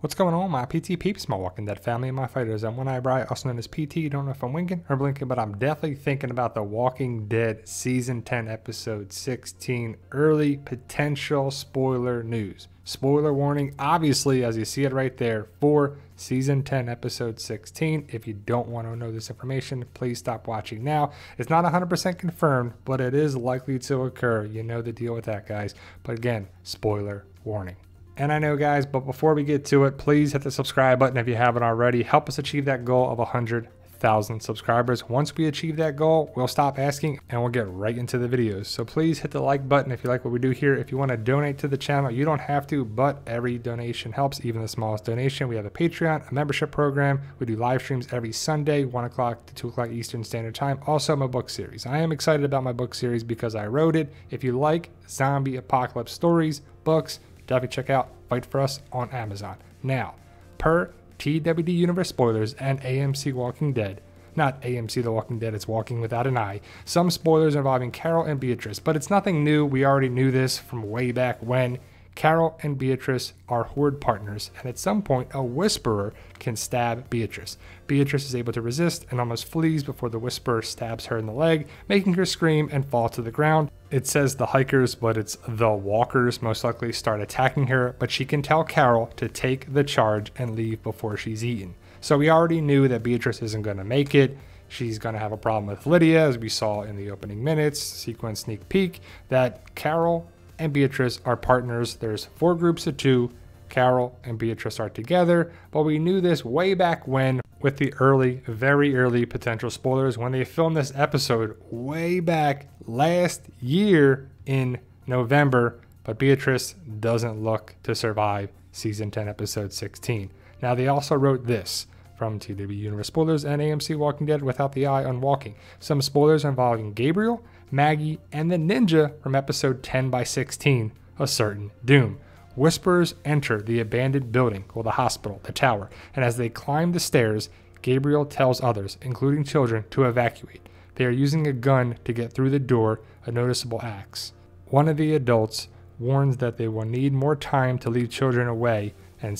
What's going on, my PT peeps, my Walking Dead family, and my fighters? I'm One Eye Bri, also known as PT. Don't know if I'm winking or blinking, but I'm definitely thinking about the Walking Dead Season 10, Episode 16, early potential spoiler news. Spoiler warning, obviously, as you see it right there, for Season 10, Episode 16. If you don't want to know this information, please stop watching now. It's not 100% confirmed, but it is likely to occur. You know the deal with that, guys. But again, spoiler warning. And I know, guys, but before we get to it, please hit the subscribe button if you haven't already. Help us achieve that goal of 100,000 subscribers. Once we achieve that goal, we'll stop asking and we'll get right into the videos. So please hit the like button if you like what we do here. If you want to donate to the channel, you don't have to, but every donation helps, even the smallest donation. We have a Patreon, a membership program. We do live streams every Sunday, 1 o'clock to 2 o'clock Eastern Standard Time. Also, my book series. I am excited about my book series because I wrote it. If you like zombie apocalypse stories, books, definitely check out Fight For Us on Amazon. Now, per TWD Universe spoilers and AMC Walking Dead, not AMC The Walking Dead, it's Walking Without an Eye, some spoilers involving Carol and Beatrice, but it's nothing new. We already knew this from way back when. Carol and Beatrice are horde partners, and at some point, a whisperer can stab Beatrice. Beatrice is able to resist and almost flees before the whisperer stabs her in the leg, making her scream and fall to the ground. It says the hikers, but it's the walkers most likely start attacking her, but she can tell Carol to take the charge and leave before she's eaten. So we already knew that Beatrice isn't going to make it. She's going to have a problem with Lydia, as we saw in the opening minutes, sequence sneak peek, that Carol and Beatrice are partners. There's 4 groups of 2. Carol and Beatrice are together, but we knew this way back when with the early, very early potential spoilers when they filmed this episode way back last year in November, but Beatrice doesn't look to survive Season 10, Episode 16. Now, they also wrote this from TWD Universe spoilers and AMC Walking Dead Without the Eye on Walking. Some spoilers involving Gabriel, Maggie, and the ninja from episode 10/16, A Certain Doom. Whisperers enter the abandoned building, or the hospital, the tower, and as they climb the stairs, Gabriel tells others, including children, to evacuate. They are using a gun to get through the door, a noticeable axe. One of the adults warns that they will need more time to lead children away and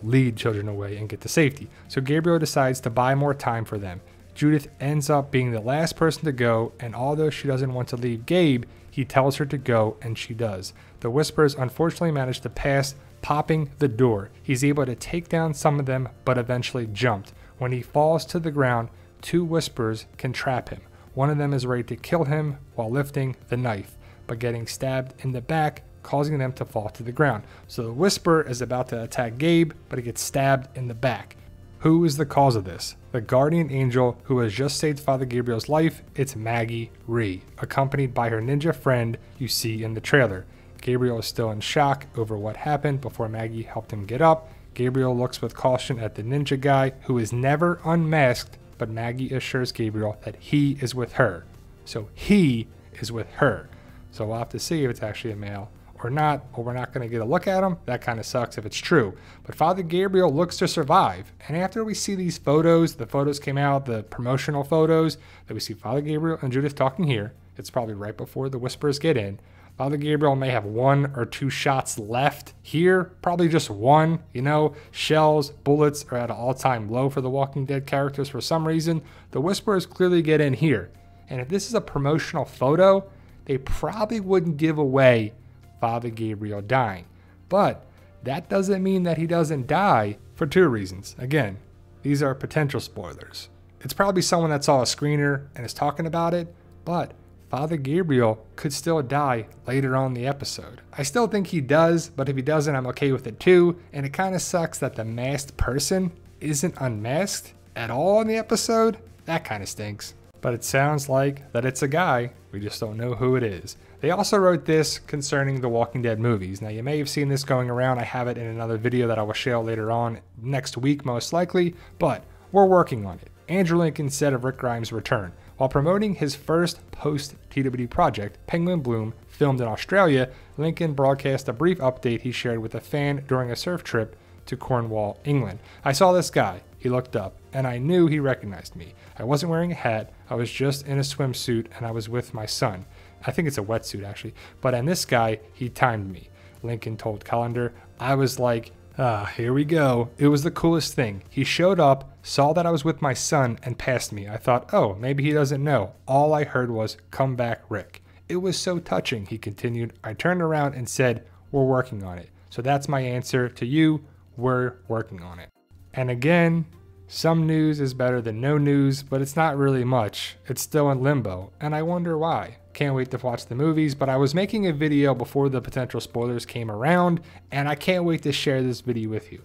lead children away and get to safety. So Gabriel decides to buy more time for them. Judith ends up being the last person to go, and although she doesn't want to leave Gabe, he tells her to go, and she does. The Whisperers unfortunately manage to pass, popping the door. He's able to take down some of them, but eventually jumped. When he falls to the ground, 2 Whisperers can trap him. One of them is ready to kill him while lifting the knife, but getting stabbed in the back, causing them to fall to the ground. So the Whisperer is about to attack Gabe, but he gets stabbed in the back. Who is the cause of this? The guardian angel who has just saved Father Gabriel's life. It's Maggie Rhee, accompanied by her ninja friend you see in the trailer. Gabriel is still in shock over what happened before Maggie helped him get up. Gabriel looks with caution at the ninja guy, who is never unmasked, but Maggie assures Gabriel that he is with her. So he is with her. So we'll have to see if it's actually a male or not, or we're not going to get a look at him. That kind of sucks if it's true. But Father Gabriel looks to survive. And after we see these photos, the photos came out, the promotional photos, that we see Father Gabriel and Judith talking here. It's probably right before the Whisperers get in. Father Gabriel may have 1 or 2 shots left here, probably just 1. You know, shells, bullets are at an all-time low for the Walking Dead characters for some reason. The Whisperers clearly get in here. And if this is a promotional photo, they probably wouldn't give away Father Gabriel dying. But that doesn't mean that he doesn't die for 2 reasons. Again, these are potential spoilers. It's probably someone that saw a screener and is talking about it, but Father Gabriel could still die later on in the episode. I still think he does, but if he doesn't, I'm okay with it too. And it kind of sucks that the masked person isn't unmasked at all in the episode. That kind of stinks. But it sounds like that it's a guy. We just don't know who it is. They also wrote this concerning the Walking Dead movies. Now, you may have seen this going around. I have it in another video that I will share later on next week, most likely, but we're working on it. Andrew Lincoln said of Rick Grimes' return. While promoting his first post-TWD project, Penguin Bloom, filmed in Australia, Lincoln broadcast a brief update he shared with a fan during a surf trip to Cornwall, England. I saw this guy. He looked up, and I knew he recognized me. I wasn't wearing a hat. I was just in a swimsuit, and I was with my son. I think it's a wetsuit, actually. But and this guy, he timed me. Lincoln told Callender, I was like, Here we go. It was the coolest thing. He showed up, saw that I was with my son, and passed me. I thought, oh, maybe he doesn't know. All I heard was, come back, Rick. It was so touching, he continued. I turned around and said, we're working on it. So that's my answer to you. We're working on it. And again, some news is better than no news, but it's not really much. It's still in limbo, and I wonder why. Can't wait to watch the movies, but I was making a video before the potential spoilers came around, and I can't wait to share this video with you.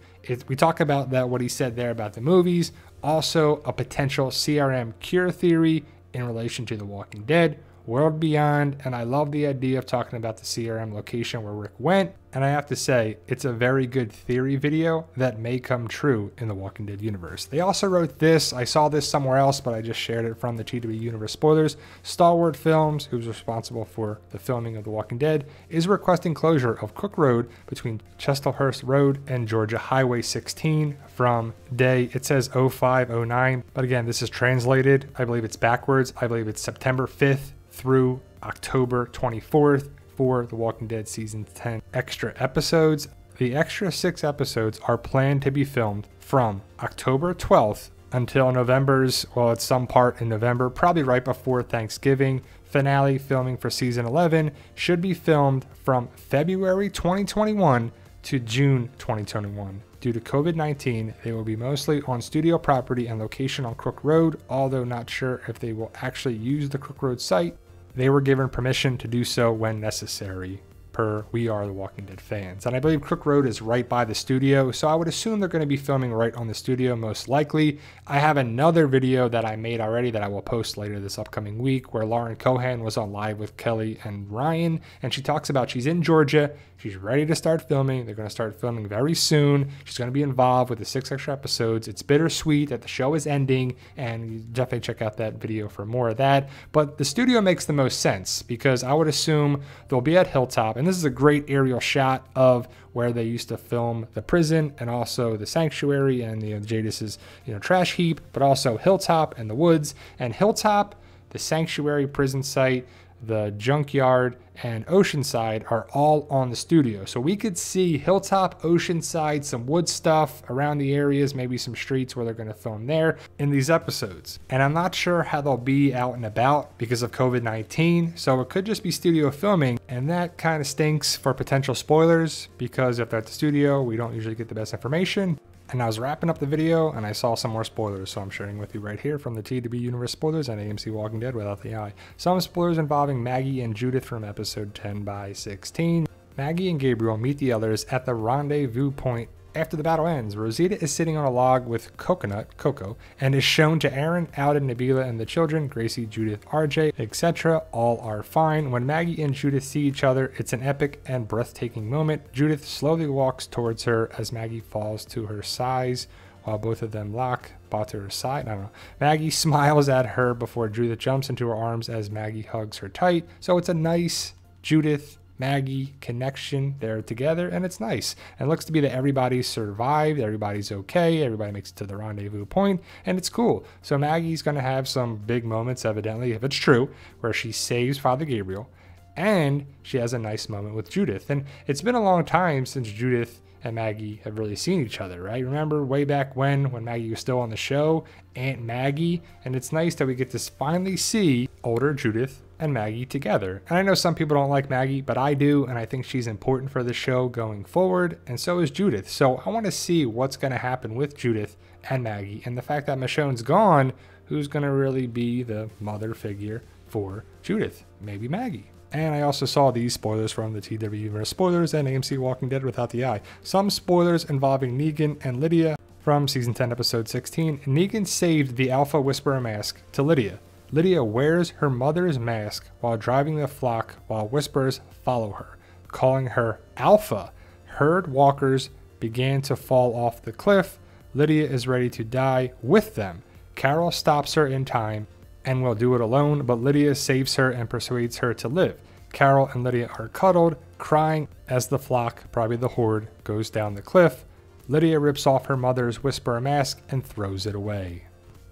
We talk about that, what he said there about the movies, also a potential CRM cure theory in relation to The Walking Dead, World Beyond, and I love the idea of talking about the CRM location where Rick went, and I have to say, it's a very good theory video that may come true in the Walking Dead universe. They also wrote this, I saw this somewhere else, but I just shared it from the TWD universe spoilers. Stalwart Films, who's responsible for the filming of The Walking Dead, is requesting closure of Cook Road between Chislehurst Road and Georgia Highway 16 from day, it says 0509, but again, this is translated. I believe it's backwards. I believe it's September 5th through October 24th for The Walking Dead Season 10 extra episodes. The extra 6 episodes are planned to be filmed from October 12th until November's, well, it's some part in November, probably right before Thanksgiving. Finale filming for Season 11 should be filmed from February 2021 to June 2021. Due to COVID-19, they will be mostly on studio property and location on Crook Road, although not sure if they will actually use the Crook Road site. They were given permission to do so when necessary, per We Are the Walking Dead fans. And I believe Crook Road is right by the studio, so I would assume they're going to be filming right on the studio most likely. I have another video that I made already that I will post later this upcoming week where Lauren Cohan was on live with Kelly and Ryan, and she talks about she's in Georgia, she's ready to start filming, they're going to start filming very soon, she's going to be involved with the 6 extra episodes. It's bittersweet that the show is ending, and you definitely check out that video for more of that, but the studio makes the most sense because I would assume they'll be at Hilltop, and this is a great aerial shot of where they used to film the prison and also the sanctuary and Jadis's trash heap, but also Hilltop and the woods. And Hilltop, the sanctuary prison site, the junkyard, and Oceanside are all on the studio. So we could see Hilltop, Oceanside, some wood stuff around the areas, maybe some streets where they're going to film there in these episodes. And I'm not sure how they'll be out and about because of COVID-19. So it could just be studio filming, and that kind of stinks for potential spoilers because if they're at the studio, we don't usually get the best information. And I was wrapping up the video and I saw some more spoilers, so I'm sharing with you right here from the TWD universe spoilers and AMC Walking Dead without the eye. Some spoilers involving Maggie and Judith from episode 10/16. Maggie and Gabriel meet the others at the rendezvous point. After the battle ends, Rosita is sitting on a log with Coco, and is shown to Aaron, Alden, Nabila, and the children, Gracie, Judith, RJ, etc. All are fine. When Maggie and Judith see each other, it's an epic and breathtaking moment. Judith slowly walks towards her as Maggie falls to her size, while both of them lock, bought to her side. I don't know. Maggie smiles at her before Judith jumps into her arms as Maggie hugs her tight. So it's a nice Judith Maggie connection. They're together and it's nice. And it looks to be that everybody survived, everybody's okay, everybody makes it to the rendezvous point, and it's cool. So Maggie's going to have some big moments, evidently, if it's true, where she saves Father Gabriel, and she has a nice moment with Judith. And it's been a long time since Judith and Maggie have really seen each other, right? Remember way back when Maggie was still on the show, Aunt Maggie, and it's nice that we get to finally see older Judith and Maggie together. And I know some people don't like Maggie, but I do, and I think she's important for the show going forward, and so is Judith. So I want to see what's going to happen with Judith and Maggie, and the fact that Michonne's gone, who's going to really be the mother figure for Judith? Maybe Maggie. And I also saw these spoilers from the TWD universe spoilers and AMC Walking Dead without the eye. Some spoilers involving Negan and Lydia from season 10 episode 16. Negan saved the Alpha Whisperer mask to Lydia. Lydia wears her mother's mask while driving the flock while Whisperers follow her, calling her Alpha. Herd walkers began to fall off the cliff. Lydia is ready to die with them. Carol stops her in time and will do it alone, but Lydia saves her and persuades her to live. Carol and Lydia are cuddled, crying as the flock, probably the horde, goes down the cliff. Lydia rips off her mother's Whisperer mask and throws it away.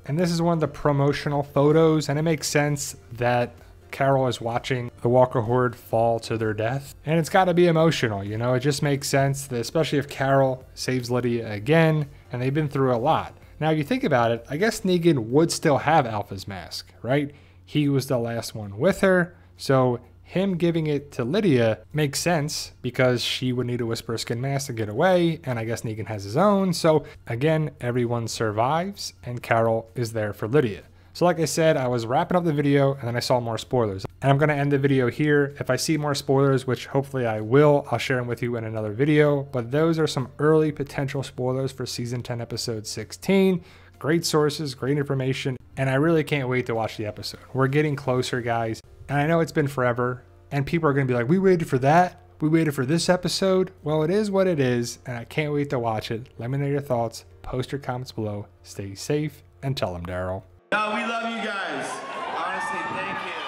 And this is one of the promotional photos, and it makes sense that Carol is watching the Walker Horde fall to their death. And it's got to be emotional, you know? It just makes sense, that especially if Carol saves Lydia again, and they've been through a lot. Now, if you think about it, I guess Negan would still have Alpha's mask, right? He was the last one with her, so him giving it to Lydia makes sense because she would need a Whisper Skin mask to get away, and I guess Negan has his own. So again, everyone survives, and Carol is there for Lydia. So like I said, I was wrapping up the video and then I saw more spoilers. And I'm going to end the video here. If I see more spoilers, which hopefully I will, I'll share them with you in another video. But those are some early potential spoilers for Season 10, Episode 16. Great sources, great information, and I really can't wait to watch the episode. We're getting closer, guys. And I know it's been forever, and people are going to be like, we waited for that? We waited for this episode? Well, it is what it is, and I can't wait to watch it. Let me know your thoughts. Post your comments below. Stay safe, and tell them, Daryl. No, we love you guys. Honestly, thank you.